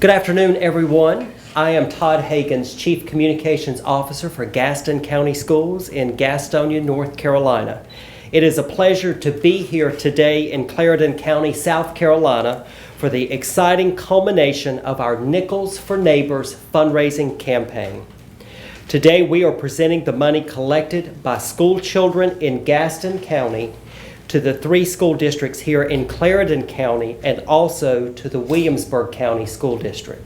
Good afternoon, everyone. I am Todd Hagens, Chief Communications Officer for Gaston County Schools in Gastonia, North Carolina. It is a pleasure to be here today in Clarendon County, South Carolina, for the exciting culmination of our Nickels for Neighbors fundraising campaign. Today, we are presenting the money collected by school children in Gaston County to the 3 school districts here in Clarendon County and also to the Williamsburg County School District.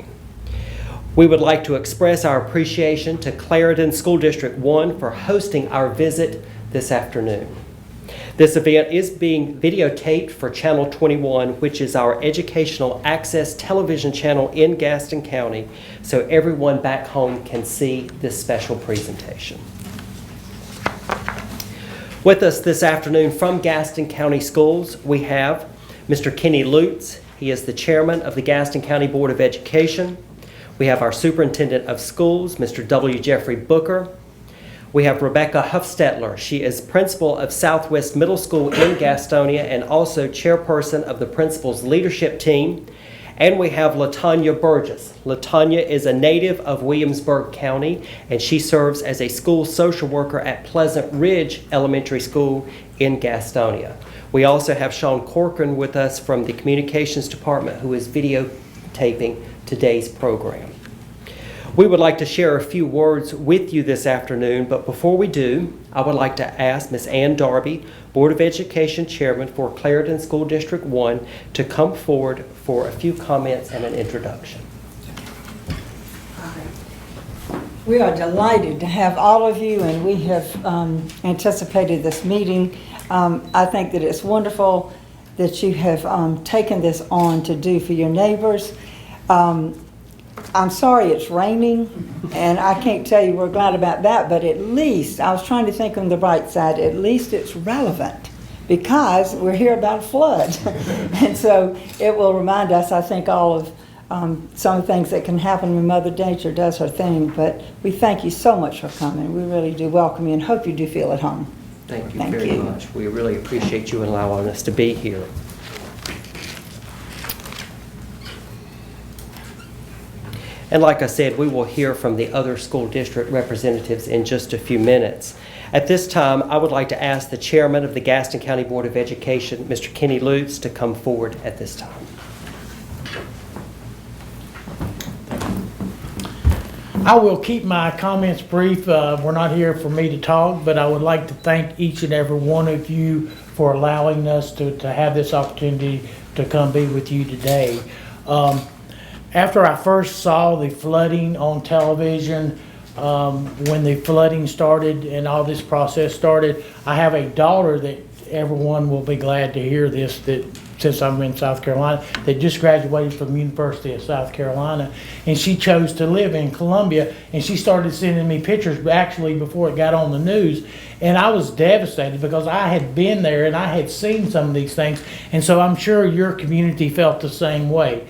We would like to express our appreciation to Clarendon School District 1 for hosting our visit this afternoon. This event is being videotaped for Channel 21, which is our educational access television channel in Gaston County, so everyone back home can see this special presentation. With us this afternoon from Gaston County Schools, we have Mr. Kenny Lutz. He is the chairman of the Gaston County Board of Education. We have our superintendent of schools, Mr. W. Jeffrey Booker. We have Rebecca Huffstetler. She is principal of Southwest Middle School in Gastonia and also chairperson of the principal's leadership team. And we have LaTanya Burgess. LaTanya is a native of Williamsburg County, and she serves as a school social worker at Pleasant Ridge Elementary School in Gastonia. We also have Sean Corcoran with us from the Communications Department, who is videotaping today's program. We would like to share a few words with you this afternoon, but before we do, I would like to ask Ms. Ann Darby, Board of Education Chairman for Clarendon School District 1, to come forward for a few comments and an introduction. We are delighted to have all of you, and we have anticipated this meeting. I think that it's wonderful that you have taken this on to do for your neighbors. I'm sorry it's raining, and I can't tell you we're glad about that, but at least, I was trying to think on the bright side, at least it's relevant because we're here about a flood. And so it will remind us, I think, all of some things that can happen when Mother Nature does her thing. But we thank you so much for coming. We really do welcome you and hope you do feel at home. Thank you very much. We really appreciate you allowing us to be here. And like I said, we will hear from the other school district representatives in just a few minutes. At this time, I would like to ask the chairman of the Gaston County Board of Education, Mr. Kenny Lutz, to come forward at this time. I will keep my comments brief. We're not here for me to talk, but I would like to thank each and every one of you for allowing us to have this opportunity to come be with you today. After I first saw the flooding on television, when the flooding started and all this process started, I have a daughter that everyone will be glad to hear this, that since I'm in South Carolina, that just graduated from the University of South Carolina, and she chose to live in Columbia, and she started sending me pictures actually before it got on the news, and I was devastated because I had been there and I had seen some of these things, and so I'm sure your community felt the same way.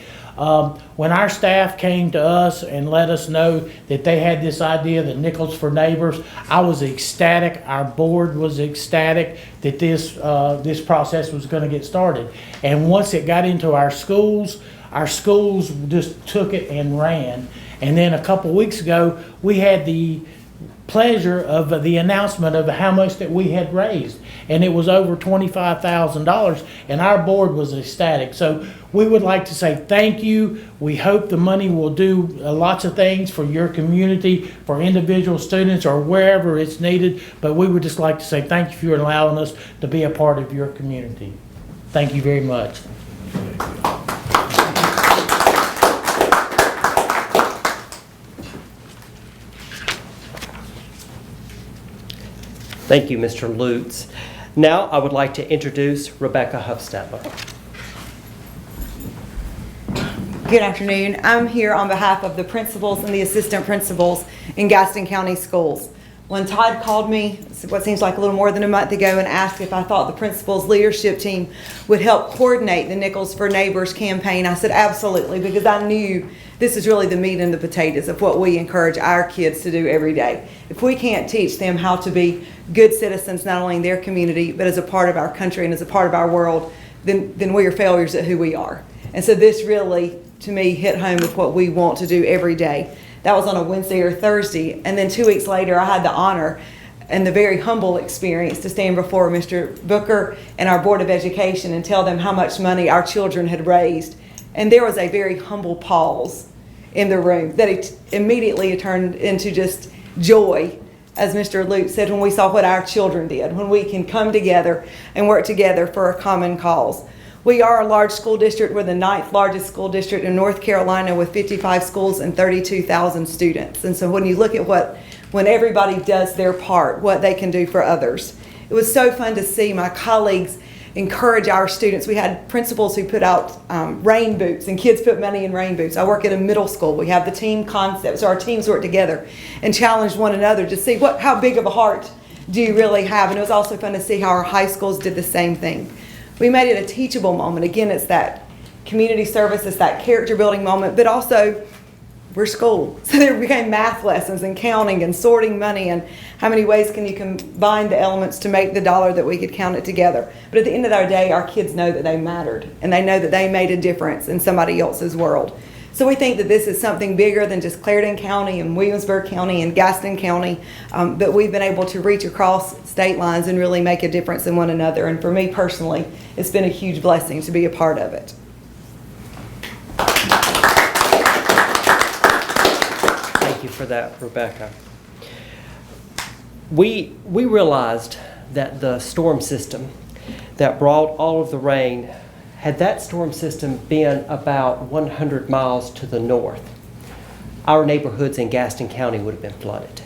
When our staff came to us and let us know that they had this idea, the Nickels for Neighbors, I was ecstatic. Our board was ecstatic that this process was going to get started. And once it got into our schools just took it and ran. And then a couple weeks ago, we had the pleasure of the announcement of how much that we had raised, and it was over $25,000, and our board was ecstatic. So we would like to say thank you. We hope the money will do lots of things for your community, for individual students, or wherever it's needed, but we would just like to say thank you for allowing us to be a part of your community. Thank you very much. Thank you, Mr. Lutz. Now I would like to introduce Rebecca Huffstetler. Good afternoon. I'm here on behalf of the principals and the assistant principals in Gaston County Schools. When Todd called me, what seems like a little more than a month ago, and asked if I thought the principal's leadership team would help coordinate the Nickels for Neighbors campaign, I said absolutely, because I knew this is really the meat and the potatoes of what we encourage our kids to do every day. If we can't teach them how to be good citizens, not only in their community, but as a part of our country and as a part of our world, then we are failures at who we are. And so this really to me hit home with what we want to do every day. That was on a Wednesday or Thursday, and then 2 weeks later I had the honor and the very humble experience to stand before Mr. Booker and our Board of Education and tell them how much money our children had raised. And there was a very humble pause in the room that it immediately turned into just joy, as Mr. Lutz said, when we saw what our children did, when we can come together and work together for a common cause. We are a large school district. We're the 9th largest school district in North Carolina with 55 schools and 32,000 students. And so when you look at when everybody does their part, what they can do for others. It was so fun to see my colleagues encourage our students. We had principals who put out rain boots, and kids put money in rain boots. I work at a middle school. We have the team concept, so our teams work together and challenge one another to see how big of a heart do you really have. And it was also fun to see how our high schools did the same thing. We made it a teachable moment. Again, it's that community service, it's that character building moment, but also we're school. So there became math lessons and counting and sorting money and how many ways can you combine the elements to make the dollar that we could count it together. But at the end of our day, our kids know that they mattered and they know that they made a difference in somebody else's world. So we think that this is something bigger than just Clarendon County and Williamsburg County and Gaston County, but we've been able to reach across state lines and really make a difference in one another. And for me personally, it's been a huge blessing to be a part of it. Thank you for that, Rebecca. We realized that the storm system that brought all of the rain, had that storm system been about 100 miles to the north, our neighborhoods in Gaston County would have been flooded.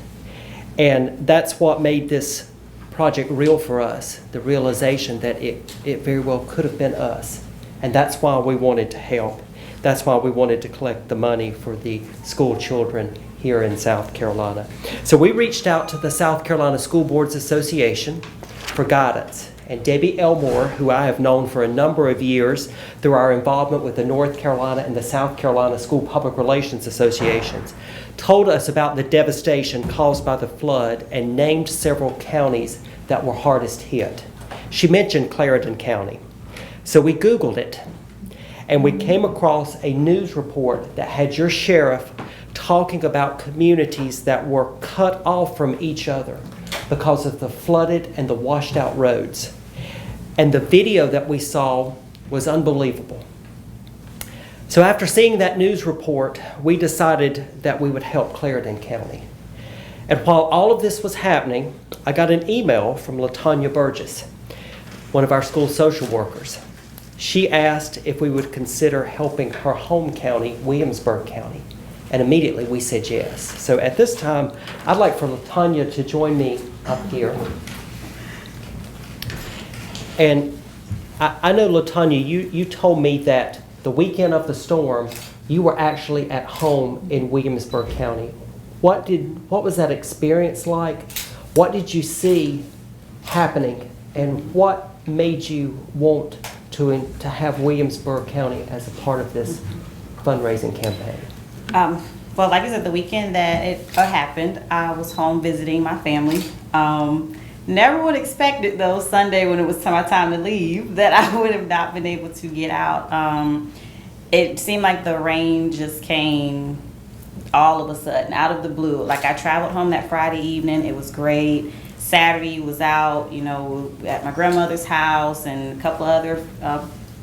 And that's what made this project real for us, the realization that it very well could have been us. And that's why we wanted to help. That's why we wanted to collect the money for the school children here in South Carolina. So we reached out to the South Carolina School Boards Association for guidance. And Debbie Elmore, who I have known for a number of years through our involvement with the North Carolina and the South Carolina School Public Relations Associations, told us about the devastation caused by the flood and named several counties that were hardest hit. She mentioned Clarendon County. So we Googled it, and we came across a news report that had your sheriff talking about communities that were cut off from each other because of the flooded and the washed out roads. And the video that we saw was unbelievable. So after seeing that news report, we decided that we would help Clarendon County. And while all of this was happening, I got an email from LaTanya Burgess, one of our school social workers. She asked if we would consider helping her home county, Williamsburg County. And immediately we said yes. So at this time, I'd like for LaTanya to join me up here. And I know, LaTanya, you told me that the weekend of the storm, you were actually at home in Williamsburg County. What was that experience like? What did you see happening? And what made you want to have Williamsburg County as a part of this fundraising campaign? Well, like I said, the weekend that it happened, I was home visiting my family. Never would expect it though, Sunday when it was my time to leave, that I would have not been able to get out. It seemed like the rain just came all of a sudden, out of the blue. Like I traveled home that Friday evening, it was great. Saturday was out, at my grandmother's house and a couple other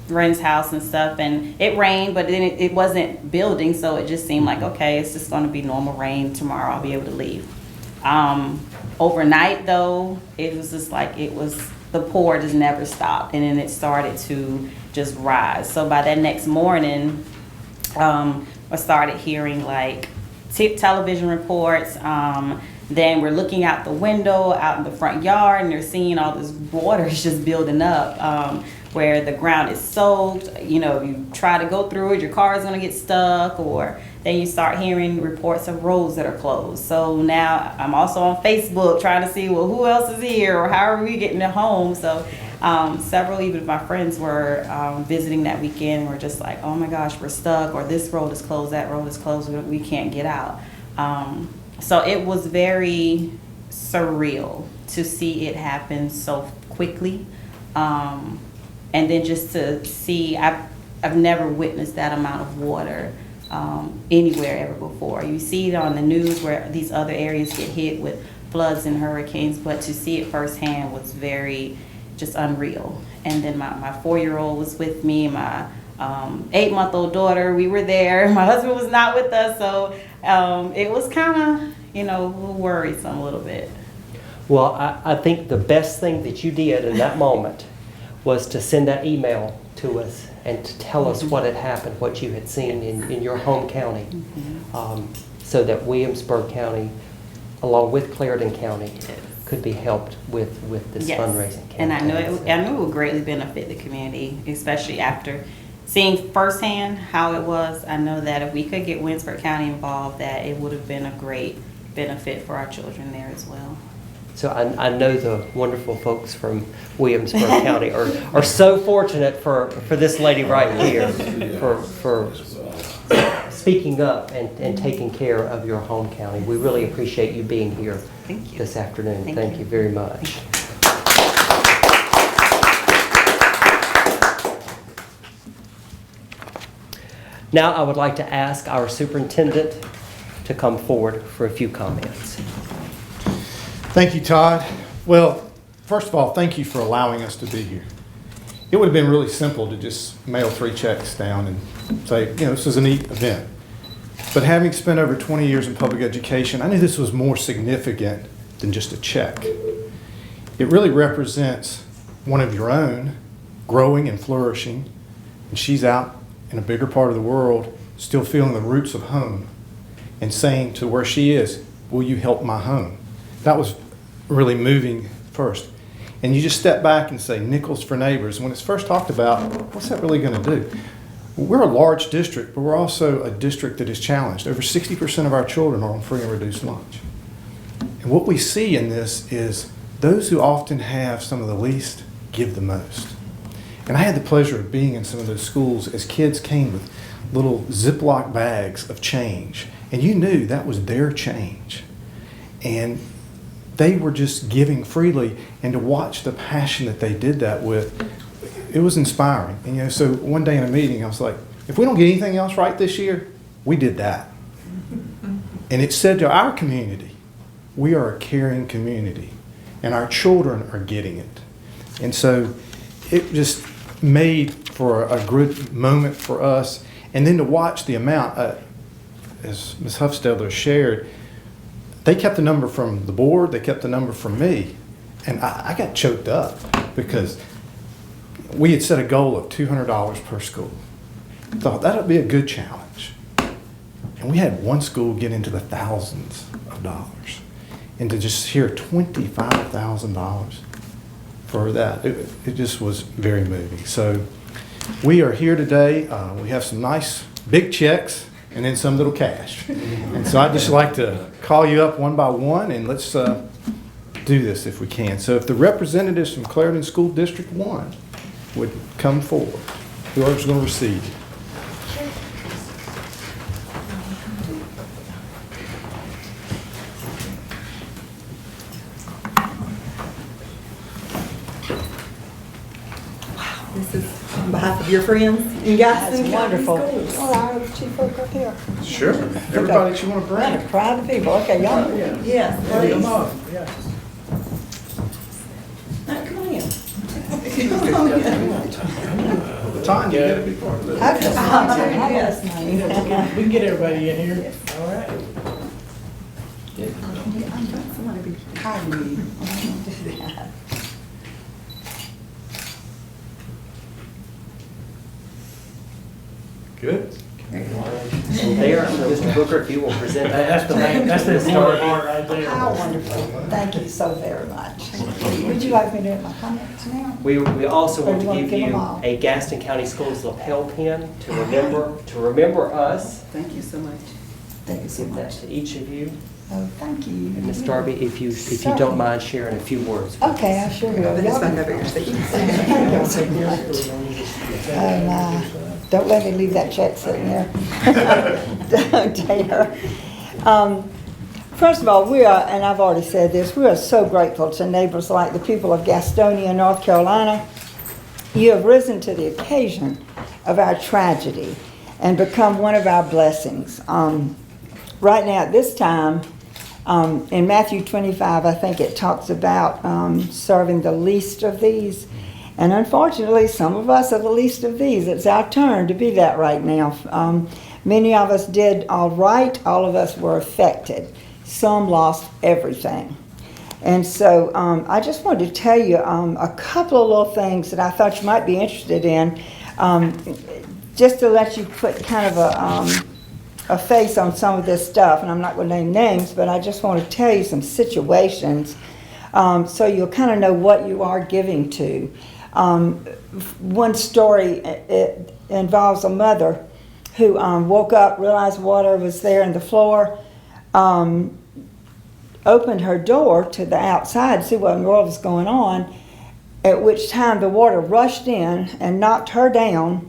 friend's house and stuff, and it rained, but then it wasn't building, so it just seemed like, okay, it's just going to be normal rain tomorrow, I'll be able to leave. Overnight though, it was just like the pour just never stopped, and then it started to just rise. So by that next morning, I started hearing like television reports. Then we're looking out the window out in the front yard, and they're seeing all this water just building up, where the ground is soaked. You try to go through it, your car is going to get stuck, or then you start hearing reports of roads that are closed. So now I'm also on Facebook trying to see, well, who else is here, or how are we getting to home? So several even of my friends were visiting that weekend and were just like, oh my gosh, we're stuck, or this road is closed, that road is closed, we can't get out. So it was very surreal to see it happen so quickly. And then just to see, I've never witnessed that amount of water anywhere ever before. You see it on the news where these other areas get hit with floods and hurricanes, but to see it firsthand was very just unreal. And then my 4-year-old was with me, my 8-month-old daughter, we were there. My husband was not with us, so it was kind of, worrisome a little bit. Well, I think the best thing that you did in that moment was to send that email to us and to tell us what had happened, what you had seen in your home county, so that Williamsburg County, along with Clarendon County, could be helped with this fundraising campaign. And I know it would greatly benefit the community, especially after seeing firsthand how it was. I know that if we could get Williamsburg County involved, that it would have been a great benefit for our children there as well. So I know the wonderful folks from Williamsburg County are so fortunate for this lady right here for speaking up and taking care of your home county. We really appreciate you being here this afternoon. Thank you very much. Now I would like to ask our superintendent to come forward for a few comments. Thank you, Todd. Well, first of all, thank you for allowing us to be here. It would have been really simple to just mail 3 checks down and say, this is a neat event. But having spent over 20 years in public education, I knew this was more significant than just a check. It really represents one of your own growing and flourishing, and she's out in a bigger part of the world, still feeling the roots of home, and saying to where she is, will you help my home? That was really moving first. And you just step back and say, nickels for neighbors. When it's first talked about, what's that really going to do? We're a large district, but we're also a district that is challenged. Over 60% of our children are on free and reduced lunch. And what we see in this is those who often have some of the least give the most. And I had the pleasure of being in some of those schools as kids came with little Ziploc bags of change. And you knew that was their change. And they were just giving freely. And to watch the passion that they did that with, it was inspiring. And so one day in a meeting, I was like, if we don't get anything else right this year, we did that. And it said to our community, we are a caring community. And our children are getting it. And so it just made for a good moment for us. And then to watch the amount, as Ms. Huffstetler shared, they kept the number from the board, they kept the number from me. And I got choked up because we had set a goal of $200 per school. I thought that would be a good challenge. And we had one school get into the thousands of dollars. And to just hear $25,000 for that, it just was very moving. So we are here today. We have some nice big checks and then some little cash. And so I'd just like to call you up one by one and let's do this if we can. So if the representatives from Clarendon School District 1 would come forward, whoever's going to receive. This is on behalf of your friends in Gaston. That's wonderful. Schools. All right, chief folk up here. Sure. Everybody that you want to bring. A crowd of people. Okay, y'all. Yes, please. Come on, yeah. Come on in. Tanya, you got to be part of this. How does We can get everybody in here. All right. Somebody be hiding me. Good. There, Mr. Booker, if you will present that. That's the important part right there. How wonderful. Thank you so very much. Would you like me to have my comments now? We also want to Or you give wanna give you them all? a Gaston County Schools lapel pin to remember us. Thank you so much. Thank you so Give that much. to each of you. Oh, thank you. And Ms. Darby, if you don't mind sharing a few words. Okay, I sure will. This back over your seat. And don't let me leave that check sitting there. Dare. First of all, we are, and I've already said this, we are so grateful to neighbors like the people of Gastonia, North Carolina. You have risen to the occasion of our tragedy and become one of our blessings. Right now, at this time, in Matthew 25, I think it talks about serving the least of these. And unfortunately, some of us are the least of these. It's our turn to be that right now. Many of us did all right. All of us were affected. Some lost everything. And so I just wanted to tell you a couple of little things that I thought you might be interested in, just to let you put kind of a face on some of this stuff. And I'm not going to name names, but I just want to tell you some situations so you'll kind of know what you are giving to. One story, it involves a mother who woke up, realized water was there in the floor, opened her door to the outside to see what in the world was going on, at which time the water rushed in and knocked her down.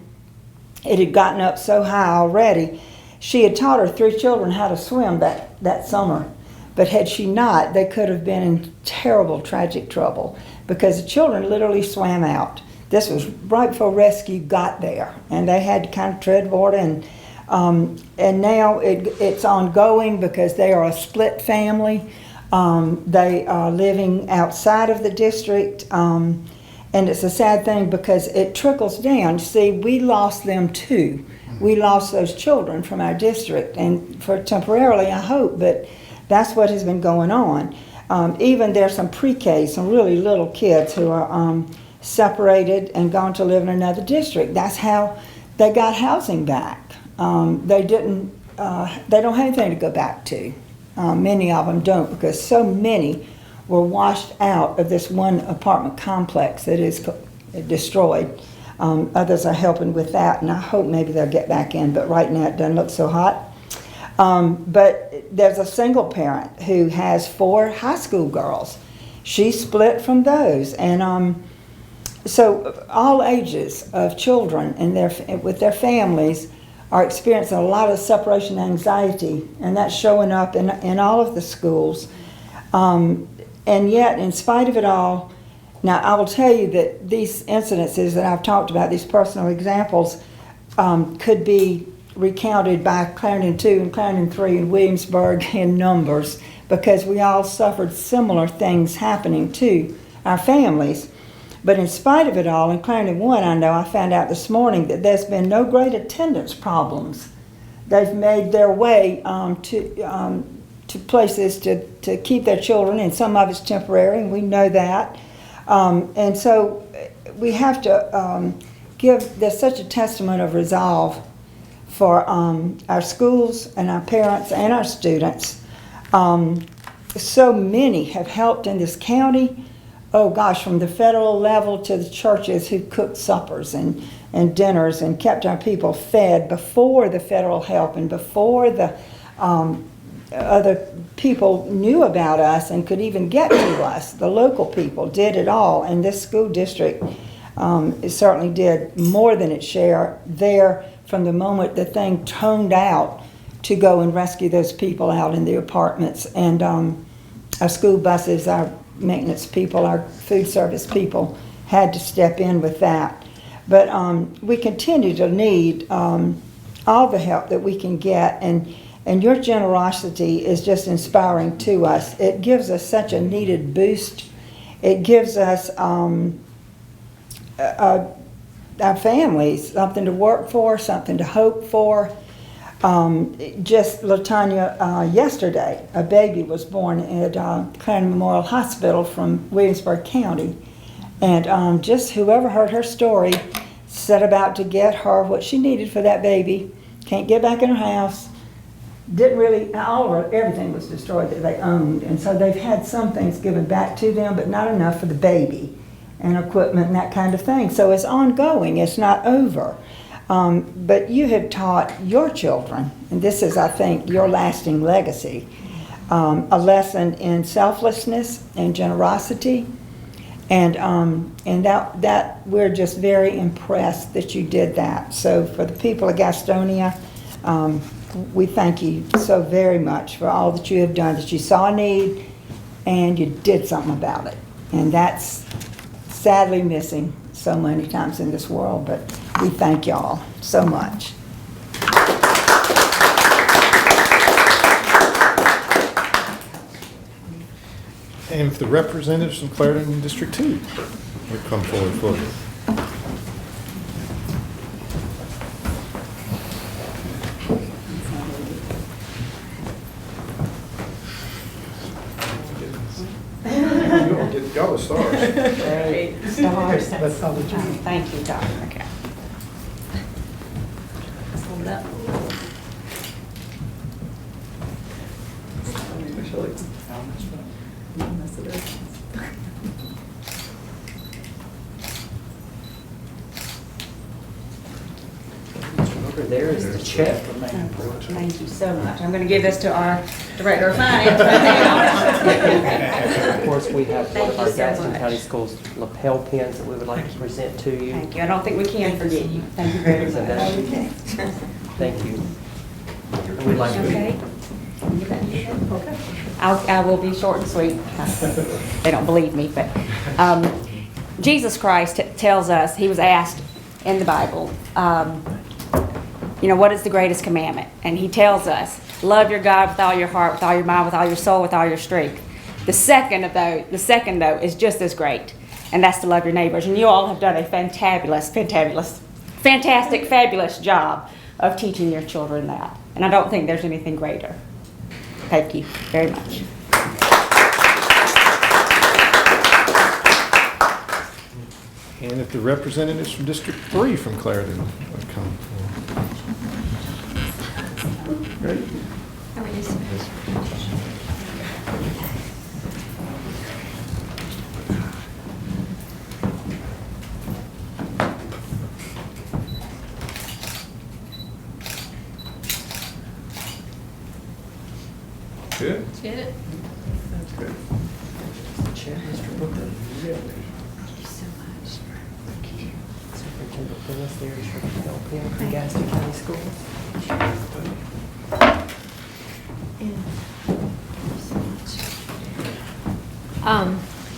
It had gotten up so high already. She had taught her 3 children how to swim that summer, but had she not, they could have been in terrible, tragic trouble because the children literally swam out. This was right before rescue got there, and they had to kind of tread water, and now it's ongoing because they are a split family. They are living outside of the district, and it's a sad thing because it trickles down. See, we lost them too. We lost those children from our district, and for temporarily, I hope, but that's what has been going on. Even there's some pre-K, some really little kids who are separated and gone to live in another district. That's how they got housing back. They don't have anything to go back to. Many of them don't, because so many were washed out of this one apartment complex that is destroyed. Others are helping with that, and I hope maybe they'll get back in, but right now it doesn't look so hot. But there's a single parent who has 4 high school girls. She split from those, and so all ages of children and with their families are experiencing a lot of separation anxiety, and that's showing up in all of the schools. And yet, in spite of it all, now I will tell you that these incidences that I've talked about, these personal examples, could be recounted by Clarendon 2 and Clarendon 3 and Williamsburg in numbers, because we all suffered similar things happening to our families. But in spite of it all, in Clarendon 1, I found out this morning that there's been no great attendance problems. They've made their way to places to keep their children, and some of it's temporary, and we know that. And so we have to there's such a testament of resolve for our schools and our parents and our students. So many have helped in this county. Oh gosh, from the federal level to the churches who cooked suppers and dinners and kept our people fed before the federal help and before the other people knew about us and could even get to us. The local people did it all, and this school district it certainly did more than its share there from the moment the thing toned out to go and rescue those people out in the apartments. And our school buses, our maintenance people, our food service people had to step in with that. But we continue to need all the help that we can get, and your generosity is just inspiring to us. It gives us such a needed boost. It gives us our families something to work for, something to hope for. Just LaTanya, yesterday, a baby was born at Clarendon Memorial Hospital from Williamsburg County. And just whoever heard her story set about to get her what she needed for that baby. Can't get back in her house. Didn't really, everything was destroyed that they owned. And so they've had some things given back to them, but not enough for the baby and equipment and that kind of thing. So it's ongoing, it's not over. But you have taught your children, and this is, I think, your lasting legacy, a lesson in selflessness and generosity, and that we're just very impressed that you did that. So for the people of Gastonia, we thank you so very much for all that you have done, that you saw a need and you did something about it. And that's sadly missing so many times in this world, but we thank y'all so much. And if the representatives from Clarendon in District 2 would come forward, please. Y'all the stars. Great. Stars. Thank you, Doc. Okay. Hold up. Over there is the check. Thank you so much. I'm going to give this to our Director of Finance. Of course, we have Thank you our so Gaston much. County Schools lapel pins that we would like to present to you. Thank you. I don't think we can forget you. Thank you very So much. that- Thank you. And we'd like to Okay. I will be short and sweet. They don't believe me, but Jesus Christ tells us, he was asked in the Bible, what is the greatest commandment? And he tells us, love your God with all your heart, with all your mind, with all your soul, with all your strength. The second though is just as great, and that's to love your neighbors. And you all have done a fantastic, fabulous job of teaching your children that. And I don't think there's anything greater. Thank you very much. And if the representatives from District 3 from Clarendon would come forward. Great. Good. Good. Good. check, Mr. Booker. Thank you so much. Superintendent Dennis, there is your lapel pin from Gaston County Schools.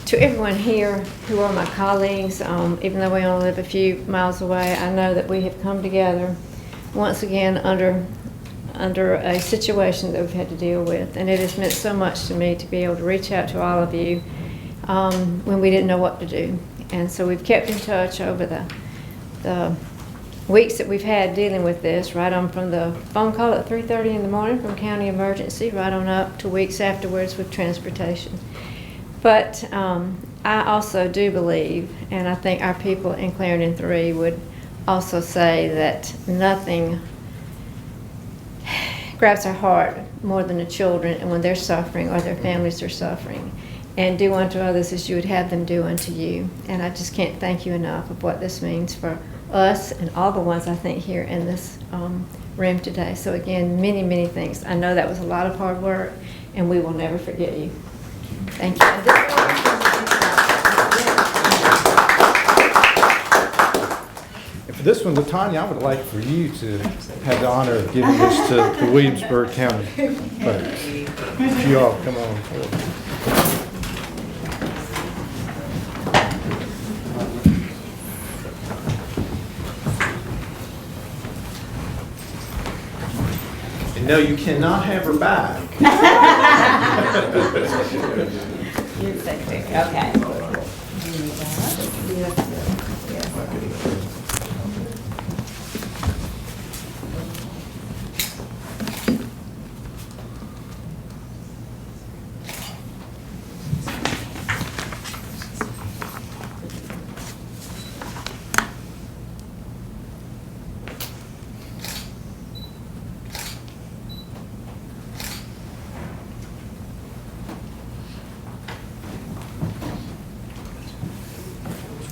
To everyone here who are my colleagues, even though we only live a few miles away, I know that we have come together once again under a situation that we've had to deal with, and it has meant so much to me to be able to reach out to all of you when we didn't know what to do. And so we've kept in touch over the weeks that we've had dealing with this, right on from the phone call at 3:30 in the morning from county emergency, right on up to weeks afterwards with transportation. But I also do believe, and I think our people in Clarendon 3 would also say, that nothing grabs our heart more than the children and when they're suffering or their families are suffering. And do unto others as you would have them do unto you. And I just can't thank you enough of what this means for us and all the ones I think here in this room today. So again, many, many thanks. I know that was a lot of hard work, and we will never forget you. Thank you. And for this one, Latanya, I would like for you to have the honor of giving this to the Williamsburg County folks. If you all come on forward. And no, you cannot have her back. You're so quick. Okay.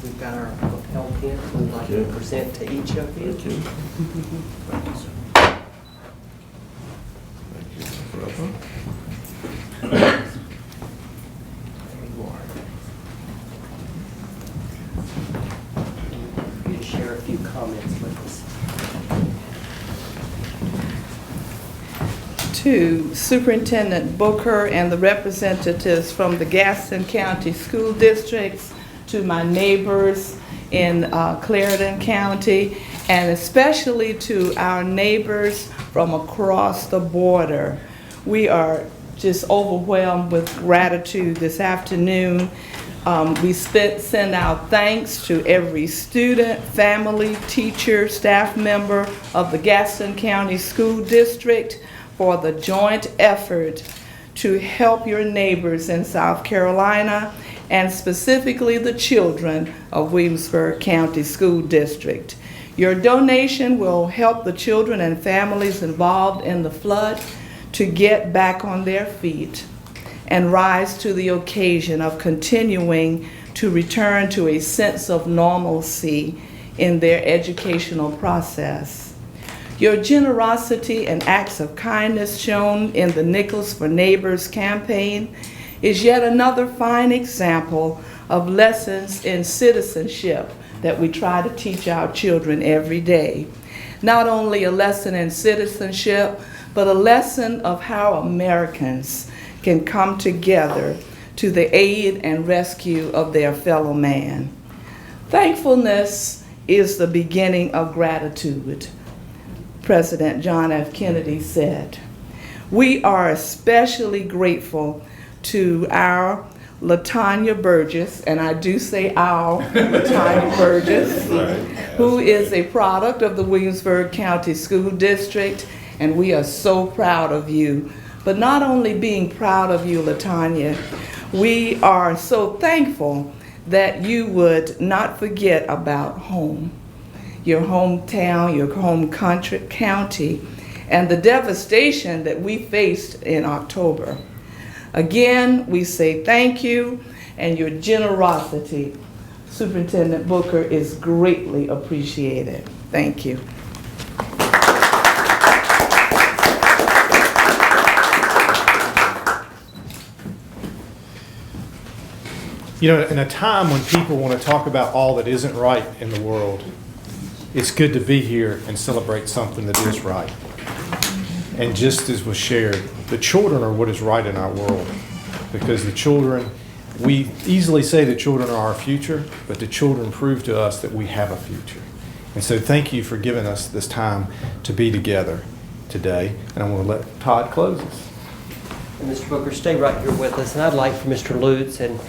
We've got our lapel pins we'd like to present to each of you. There you are. You share a few comments with us. To Superintendent Booker and the representatives from the Gaston County School Districts, to my neighbors in Clarendon County, and especially to our neighbors from across the border. We are just overwhelmed with gratitude this afternoon. We send out thanks to every student, family, teacher, staff member of the Gaston County School District for the joint effort to help your neighbors in South Carolina, and specifically the children of Williamsburg County School District. Your donation will help the children and families involved in the flood to get back on their feet and rise to the occasion of continuing to return to a sense of normalcy in their educational process. Your generosity and acts of kindness shown in the Nickels for Neighbors campaign is yet another fine example of lessons in citizenship that we try to teach our children every day. Not only a lesson in citizenship, but a lesson of how Americans can come together to the aid and rescue of their fellow man. Thankfulness is the beginning of gratitude, President John F. Kennedy said. We are especially grateful to our LaTanya Burgess, and I do say our LaTanya Burgess, who is a product of the Williamsburg County School District, and we are so proud of you. But not only being proud of you, LaTanya, we are so thankful that you would not forget about home, your hometown, your home county, and the devastation that we faced in October. Again, we say thank you, and your generosity, Superintendent Booker, is greatly appreciated. Thank you. You know, in a time when people want to talk about all that isn't right in the world, it's good to be here and celebrate something that is right. And just as was shared, the children are what is right in our world, because the children, we easily say the children are our future, but the children prove to us that we have a future. And so thank you for giving us this time to be together today. And I'm going to let Todd close us. And Mr. Booker, stay right here with us. And I'd like for Mr. Lutz and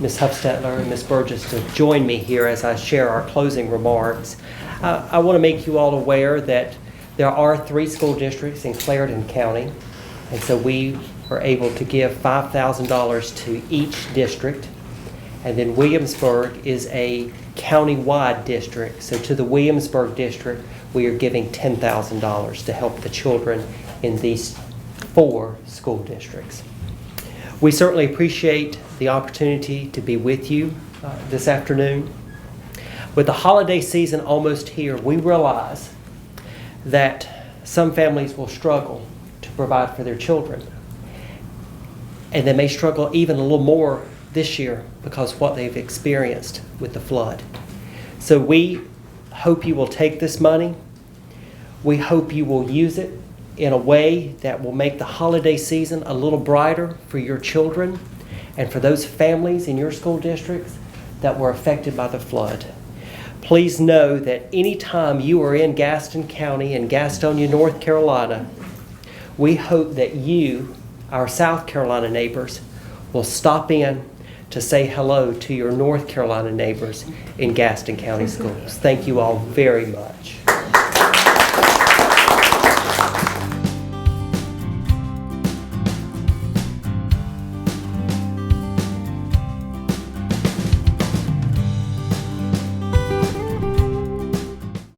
Ms. Huffstetler and Ms. Burgess to join me here as I share our closing remarks. I want to make you all aware that there are 3 school districts in Clarendon County, and so we are able to give $5,000 to each district. And then Williamsburg is a county-wide district, so to the Williamsburg district, we are giving $10,000 to help the children in these 4 school districts. We certainly appreciate the opportunity to be with you this afternoon. With the holiday season almost here, we realize that some families will struggle to provide for their children. And they may struggle even a little more this year because of what they've experienced with the flood. So we hope you will take this money. We hope you will use it in a way that will make the holiday season a little brighter for your children and for those families in your school districts that were affected by the flood. Please know that anytime you are in Gaston County in Gastonia, North Carolina, we hope that you, our South Carolina neighbors, will stop in to say hello to your North Carolina neighbors in Gaston County schools. Thank you all very much.